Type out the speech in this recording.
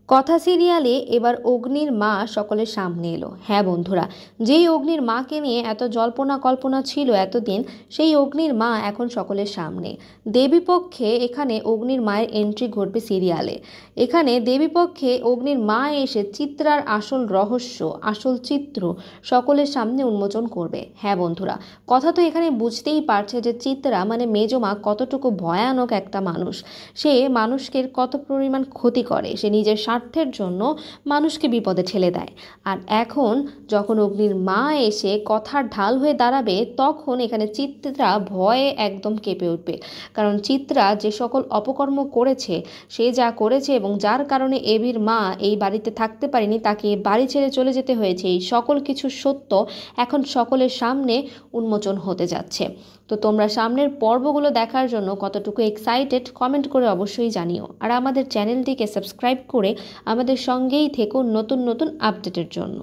কথা সিরিয়ালে এবার অগ্নির মা সকলের সামনে এলো। হ্যাঁ বন্ধুরা, যেই অগ্নির মাকে নিয়ে এত জল্পনা কল্পনা ছিল এতদিন, সেই অগ্নির মা এখন সকলের সামনে। দেবীপক্ষে এখানে অগ্নির মায়ের এন্ট্রি ঘটবে সিরিয়ালে। এখানে দেবীপক্ষে অগ্নির মা এসে চিত্রার আসল রহস্য, আসল চিত্র সকলের সামনে উন্মোচন করবে। হ্যাঁ বন্ধুরা, কথা তো এখানে বুঝতেই পারছে যে চিত্রা মানে মেজমা কতটুকু ভয়ানক একটা মানুষ। সে মানুষকে কত পরিমাণ ক্ষতি করে, সে নিজের স্বার্থের জন্য মানুষকে বিপদে ঠেলে দেয়। আর এখন যখন অগ্নির মা এসে কথার ঢাল হয়ে দাঁড়াবে, তখন এখানে চিত্রা ভয়ে একদম কেঁপে উঠবে। কারণ চিত্রা যে সকল অপকর্ম করেছে, সে যা করেছে এবং যার কারণে এবির মা এই বাড়িতে থাকতে পারেনি, তাকে বাড়ি ছেড়ে চলে যেতে হয়েছে, এই সকল কিছু সত্য এখন সকলের সামনে উন্মোচন হতে যাচ্ছে। তো তোমরা সামনের পর্বগুলো দেখার জন্য কতটুকু এক্সাইটেড কমেন্ট করে অবশ্যই জানিও। আর আমাদের চ্যানেলটিকে সাবস্ক্রাইব করে আমাদের সঙ্গেই থেকো নতুন নতুন আপডেটের জন্য।